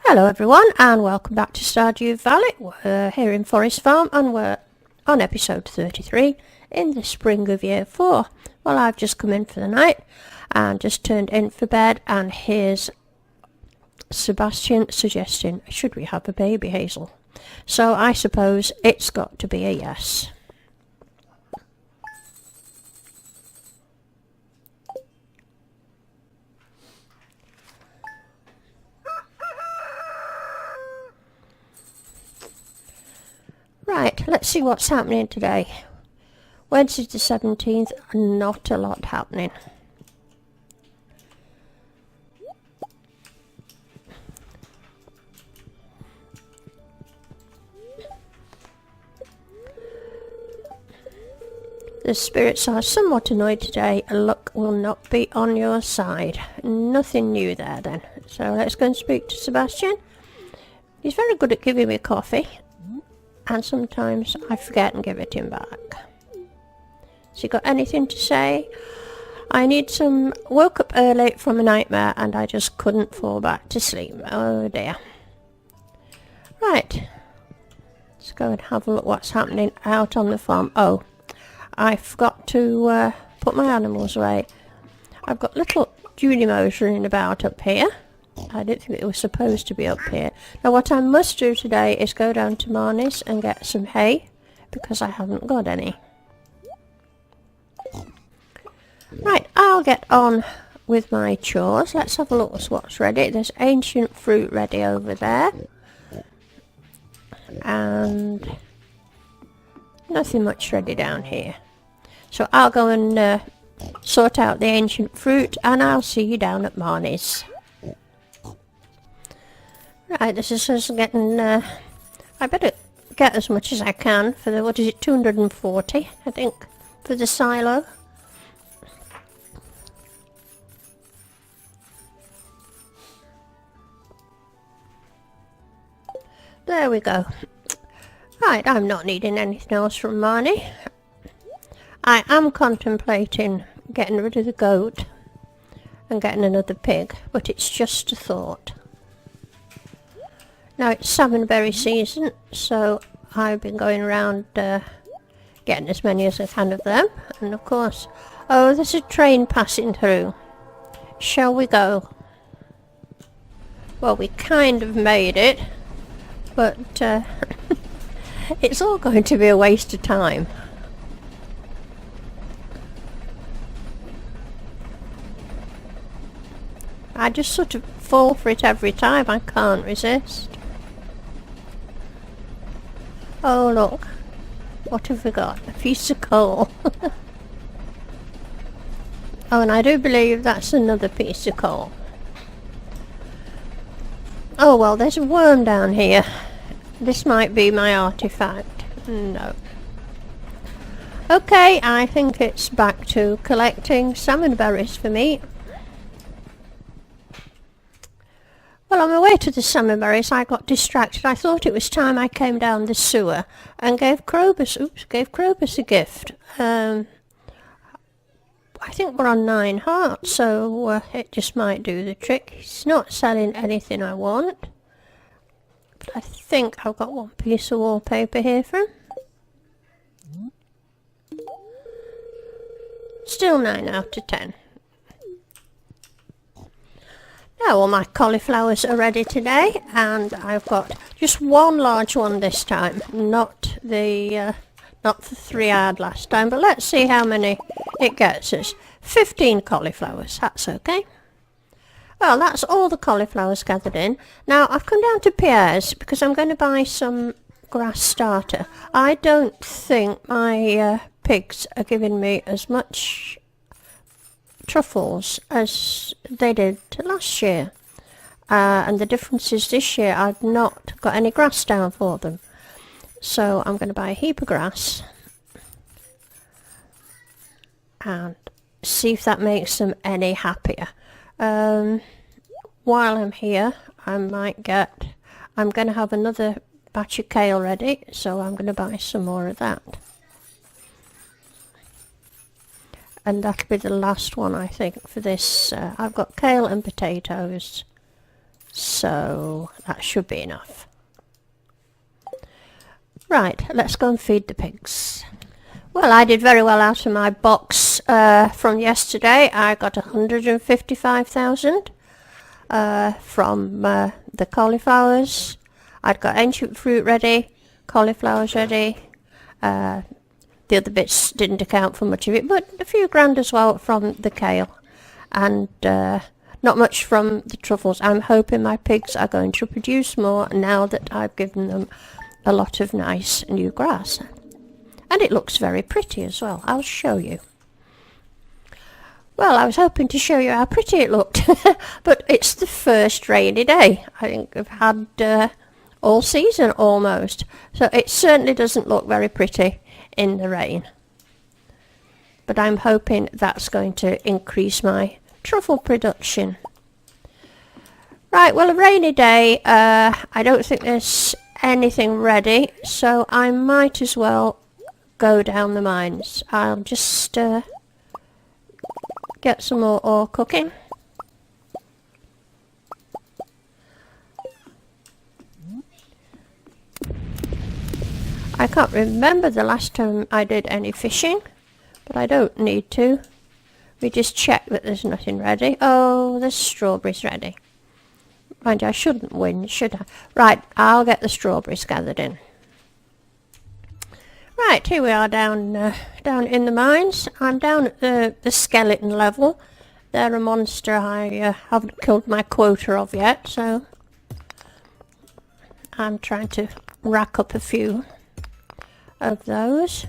Hello everyone and welcome back to Stardew Valley. We're here in Forest Farm and we're on episode 33 in the spring of year 4. Well, I've just come in for the night and just turned in for bed, and here's Sebastian suggesting, should we have a baby, Hazel? So I suppose it's got to be a yes. Right, let's see what's happening today. Wednesday the 17th, not a lot happening. The spirits are somewhat annoyed today. Luck will not be on your side. Nothing new there then. So let's go and speak to Sebastian. He's very good at giving me coffee, and sometimes I forget and give it him back. Has he got anything to say? I need some... Woke up early from a nightmare and I just couldn't fall back to sleep. Oh dear. Right. Let's go and have a look what's happening out on the farm. Oh, I forgot to put my animals away. I've got little Junimos running about up here. I didn't think it was supposed to be up here. Now what I must do today is go down to Marnie's and get some hay, because I haven't got any. Right, I'll get on with my chores. Let's have a look at what's ready. There's ancient fruit ready over there. And nothing much ready down here. So I'll go and sort out the ancient fruit, and I'll see you down at Marnie's. Right, this is us getting, I better get as much as I can for the, what is it, 240, I think, for the silo. There we go. Right, I'm not needing anything else from Marnie. I am contemplating getting rid of the goat and getting another pig, but it's just a thought. Now it's salmonberry season, so I've been going around getting as many as I can of them. And of course, oh, there's a train passing through. Shall we go? Well, we kind of made it, but it's all going to be a waste of time. I just sort of fall for it every time. I can't resist. Oh look, what have we got? A piece of coal. Oh, and I do believe that's another piece of coal. Oh well, there's a worm down here. This might be my artifact. No. Okay, I think it's back to collecting salmon berries for me. Well, on my way to the salmon berries, I got distracted. I thought it was time I came down the sewer and gave Krobus a gift. I think we're on 9 hearts, so it just might do the trick. He's not selling anything I want. But I think I've got one piece of wallpaper here for him. Still 9 out of 10. Now all my cauliflowers are ready today, and I've got just one large one this time, not the 3 I had last time, but let's see how many it gets us. 15 cauliflowers, that's okay. Well, that's all the cauliflowers gathered in. Now I've come down to Pierre's because I'm going to buy some grass starter. I don't think my pigs are giving me as much truffles as they did last year, and the difference is this year I've not got any grass down for them, so I'm going to buy a heap of grass and see if that makes them any happier. While I'm here, I'm going to have another batch of kale ready, so I'm going to buy some more of that. And that'll be the last one, I think, for this. I've got kale and potatoes, So that should be enough. Right, let's go and feed the pigs. Well, I did very well out of my box from yesterday. I got 155,000 from the cauliflowers. I'd got ancient fruit ready, cauliflowers ready. The other bits didn't account for much of it, but a few grand as well from the kale. And not much from the truffles. I'm hoping my pigs are going to produce more now that I've given them a lot of nice new grass. And it looks very pretty as well. I'll show you. Well, I was hoping to show you how pretty it looked, but it's the first rainy day I think I've had all season almost. So it certainly doesn't look very pretty in the rain. But I'm hoping that's going to increase my truffle production. Right, well, a rainy day. I don't think there's anything ready, so I might as well go down the mines. I'll just get some more ore cooking. I can't remember the last time I did any fishing, but I don't need to. We just check that there's nothing ready. Oh, there's strawberries ready. Mind you, I shouldn't win, should I? Right, I'll get the strawberries gathered in. Right, here we are down in the mines. I'm down at the skeleton level. They're a monster I haven't killed my quota of yet, so I'm trying to rack up a few of those.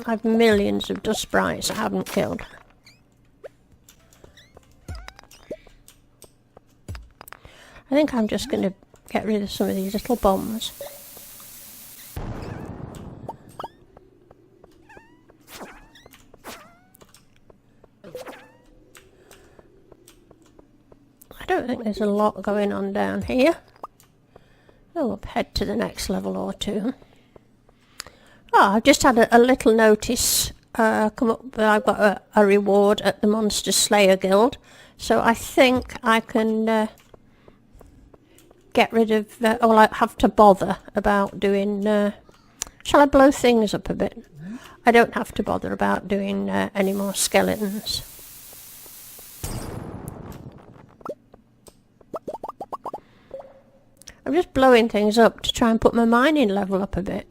I've millions of dust sprites I haven't killed. I think I'm just going to get rid of some of these little bombs. I don't think there's a lot going on down here. I'll head to the next level or two. Oh, I've just had a little notice come up that I've got a reward at the Monster Slayer Guild. So I think I can get rid of, or I have to bother about doing, shall I blow things up a bit? I don't have to bother about doing any more skeletons. I'm just blowing things up to try and put my mining level up a bit.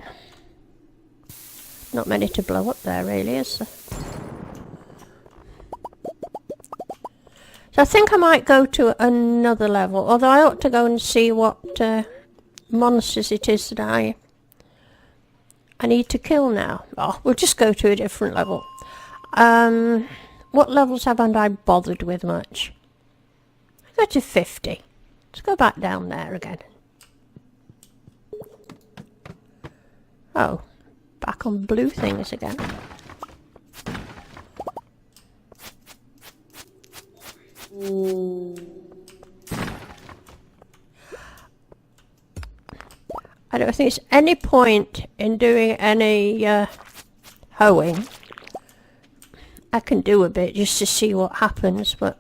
Not many to blow up there really, is there? So I think I might go to another level, although I ought to go and see what monsters it is that I need to kill now. Oh, we'll just go to a different level. What levels haven't I bothered with much? I go to 50. Let's go back down there again. Oh, back on blue things again. I don't think there's any point in doing any hoeing. I can do a bit just to see what happens, but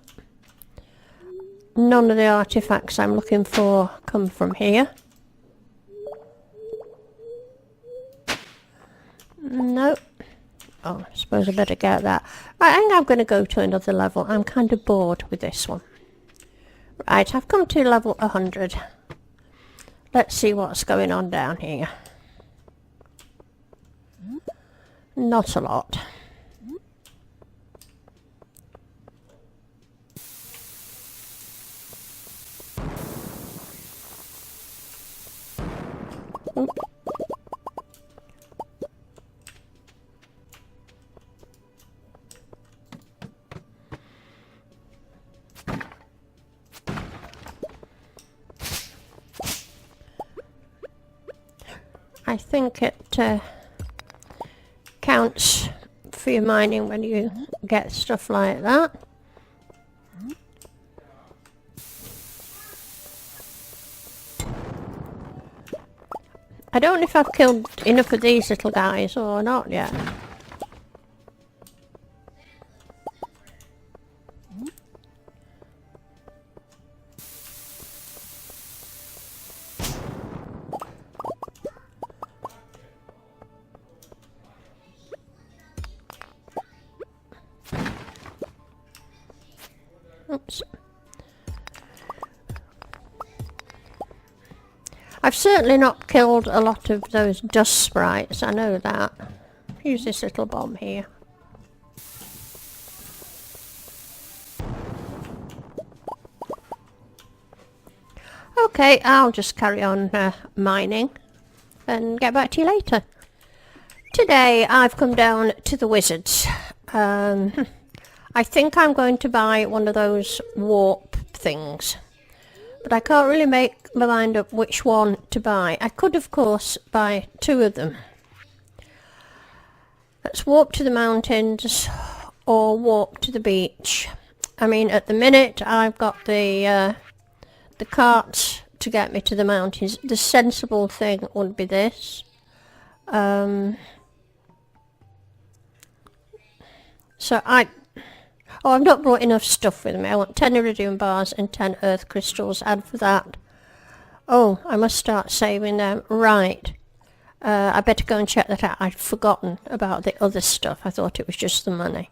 none of the artifacts I'm looking for come from here. Nope. Oh, I suppose I better get that. Right, I think I'm going to go to another level. I'm kind of bored with this one. Right, I've come to level 100. Let's see what's going on down here. Not a lot. Oop. I think it counts for your mining when you get stuff like that. I don't know if I've killed enough of these little guys or not yet. I've certainly not killed a lot of those dust sprites, I know that. Use this little bomb here. Okay, I'll just carry on mining and get back to you later. Today I've come down to the wizards. I think I'm going to buy one of those warp things, but I can't really make my mind up which one to buy. I could of course buy two of them. Let's warp to the mountains or warp to the beach. I mean, at the minute I've got the carts to get me to the mountains. The sensible thing would be this. So I've not brought enough stuff with me. I want 10 iridium bars and 10 earth crystals, and for that, oh, I must start saving them. Right. I better go and check that out. I'd forgotten about the other stuff. I thought it was just the money.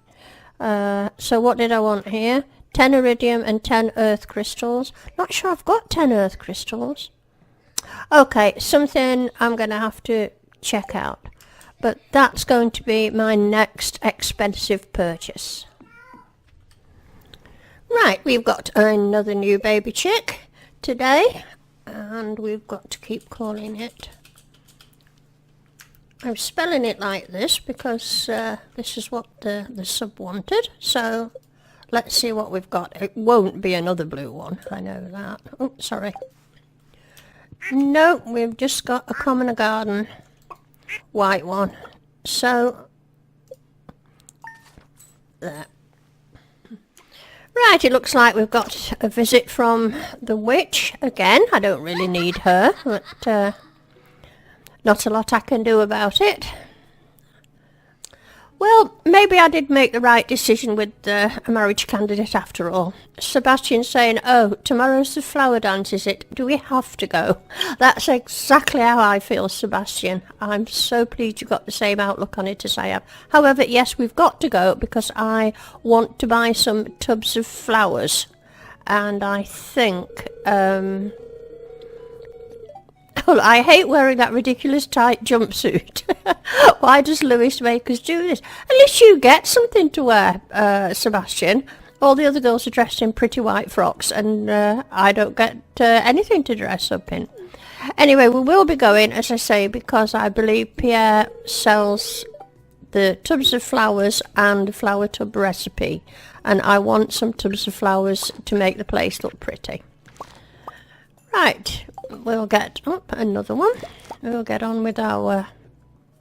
So what did I want here? 10 iridium and 10 earth crystals. Not sure I've got 10 earth crystals. Okay, something I'm going to have to check out. But that's going to be my next expensive purchase. Right, we've got another new baby chick today. And we've got to keep calling it. I'm spelling it like this because this is what the sub wanted. So let's see what we've got. It won't be another blue one, I know that. Oh, sorry. No, we've just got a common garden white one. So there. Right, it looks like we've got a visit from the witch again. I don't really need her, but not a lot I can do about it. Well, maybe I did make the right decision with a marriage candidate after all. Sebastian saying, oh, tomorrow's the flower dance, is it? Do we have to go? That's exactly how I feel, Sebastian. I'm so pleased you've got the same outlook on it as I have. However, yes, we've got to go because I want to buy some tubs of flowers. And I think... Oh, I hate wearing that ridiculous tight jumpsuit. Why does Lewis make us do this? At least you get something to wear, Sebastian. All the other girls are dressed in pretty white frocks, and I don't get anything to dress up in. Anyway, we will be going, as I say, because I believe Pierre sells the tubs of flowers and the flower tub recipe, and I want some tubs of flowers to make the place look pretty. Right, we'll get up another one. We'll get on with our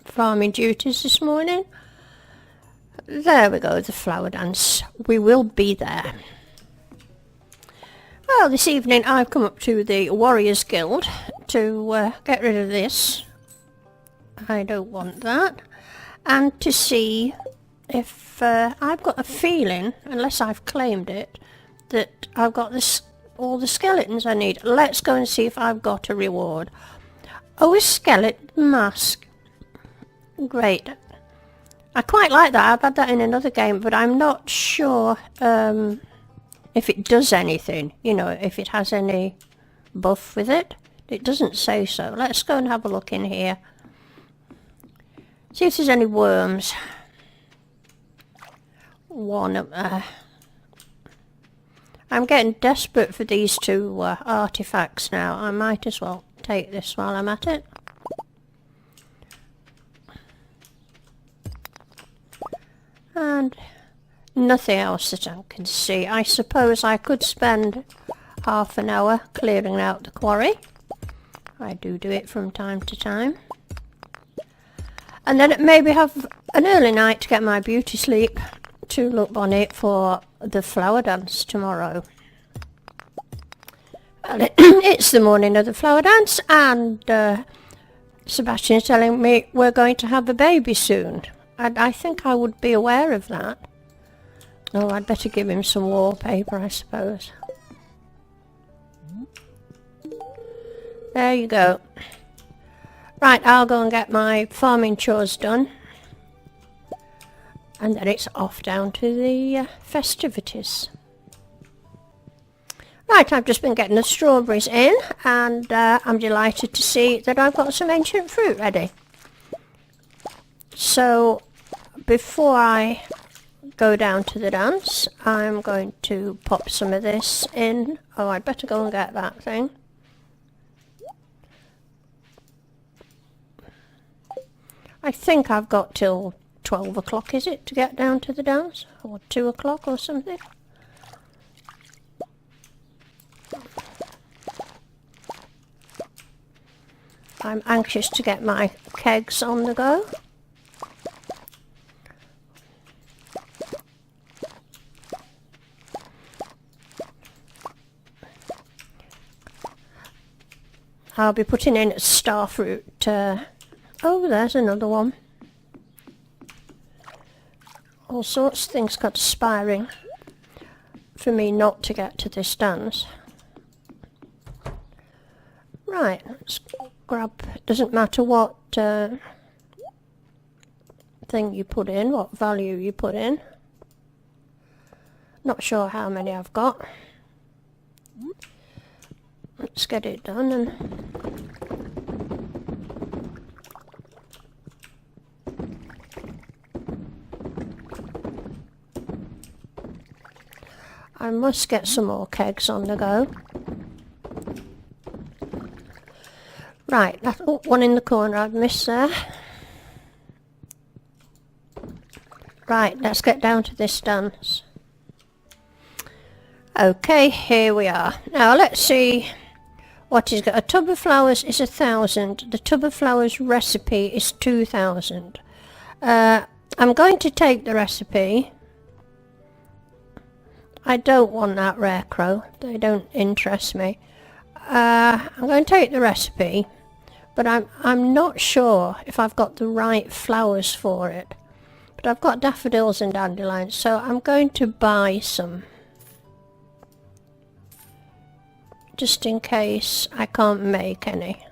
farming duties this morning. There we go, the flower dance. We will be there. Well, this evening I've come up to the Warriors Guild to get rid of this. I don't want that. And to see if I've got a feeling, unless I've claimed it, that I've got all the skeletons I need. Let's go and see if I've got a reward. Oh, a skeleton mask. Great. I quite like that. I've had that in another game, but I'm not sure if it does anything. You know, if it has any buff with it. It doesn't say so. Let's go and have a look in here. See if there's any worms. One up there. I'm getting desperate for these two artifacts now. I might as well take this while I'm at it. And nothing else that I can see. I suppose I could spend half an hour clearing out the quarry. I do it from time to time. And then maybe have an early night to get my beauty sleep to look on it for the flower dance tomorrow. Well, it's the morning of the flower dance, and Sebastian's telling me we're going to have a baby soon. And I think I would be aware of that. Oh, I'd better give him some wallpaper, I suppose. There you go. Right, I'll go and get my farming chores done. And then it's off down to the festivities. Right, I've just been getting the strawberries in, and I'm delighted to see that I've got some ancient fruit ready. So, before I go down to the dance, I'm going to pop some of this in. Oh, I'd better go and get that thing. I think I've got till 12 o'clock, is it, to get down to the dance? Or 2 o'clock or something? I'm anxious to get my kegs on the go. I'll be putting in starfruit. Oh, there's another one. All sorts of things conspiring for me not to get to this dance. Right, let's grab. It doesn't matter what thing you put in, what value you put in. Not sure how many I've got. Let's get it done. And I must get some more kegs on the go. Right, that one in the corner I've missed there. Right, let's get down to this dance. Okay, here we are. Now let's see what he's got. A tub of flowers is 1,000. The tub of flowers recipe is 2,000. I'm going to take the recipe. I don't want that rare crow. They don't interest me. I'm going to take the recipe, but I'm not sure if I've got the right flowers for it. But I've got daffodils and dandelions, so I'm going to buy some. Just in case I can't make any.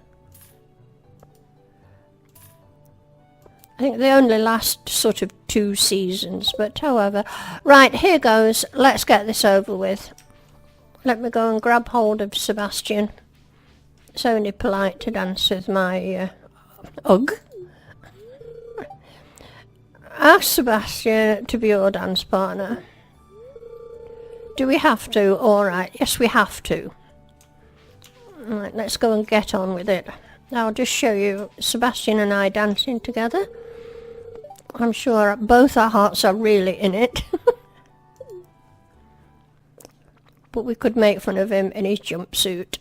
I think they only last sort of 2 seasons, but however. Right, here goes. Let's get this over with. Let me go and grab hold of Sebastian. It's only polite to dance with my Ugg. Ask Sebastian to be your dance partner. Do we have to? Alright, yes we have to. Right, let's go and get on with it. I'll just show you Sebastian and I dancing together. I'm sure both our hearts are really in it. But we could make fun of him in his jumpsuit.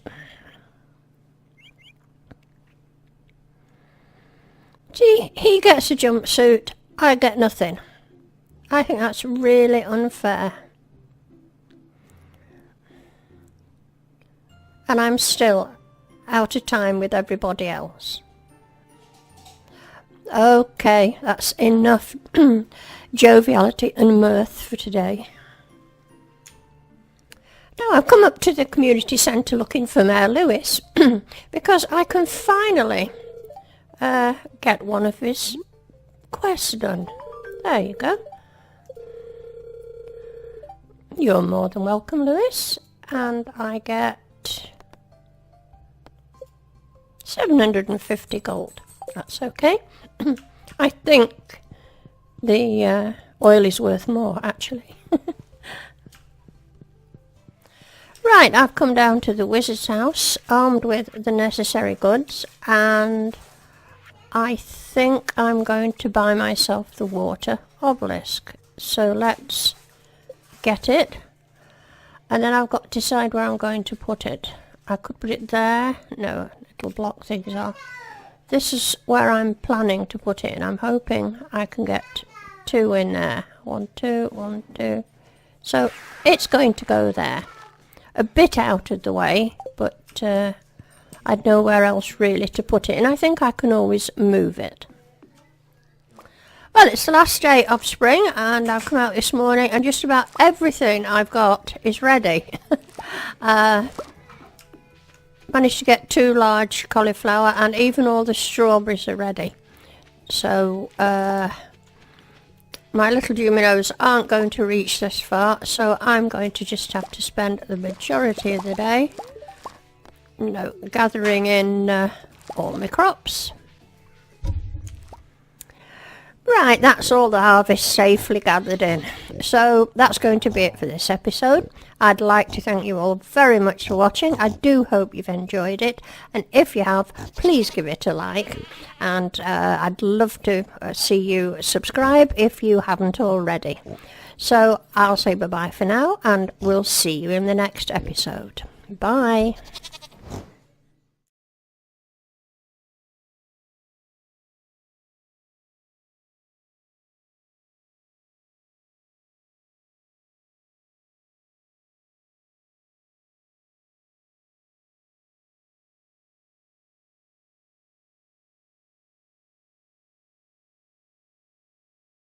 Gee, he gets a jumpsuit, I get nothing. I think that's really unfair. And I'm still out of time with everybody else. Okay, that's enough joviality and mirth for today. Now I've come up to the community centre looking for Mayor Lewis because I can finally get one of his quests done. There you go. You're more than welcome, Lewis. And I get 750 gold. That's okay. I think the oil is worth more, actually. Right, I've come down to the wizard's house, armed with the necessary goods, and I think I'm going to buy myself the water obelisk. So let's get it, and then I've got to decide where I'm going to put it. I could put it there. No, little block things are. This is where I'm planning to put it, and I'm hoping I can get 2 in there. 1, 2, 1, 2. So it's going to go there. A bit out of the way, but I'd know where else really to put it, and I think I can always move it. Well, it's the last day of spring, and I've come out this morning, and just about everything I've got is ready. Managed to get 2 large cauliflower, and even all the strawberries are ready. So my little Duminos aren't going to reach this far, so I'm going to just have to spend the majority of the day, gathering in all my crops. Right, that's all the harvest safely gathered in. So that's going to be it for this episode. I'd like to thank you all very much for watching. I do hope you've enjoyed it, and if you have, please give it a like, and I'd love to see you subscribe if you haven't already. So I'll say bye-bye for now, and we'll see you in the next episode. Bye.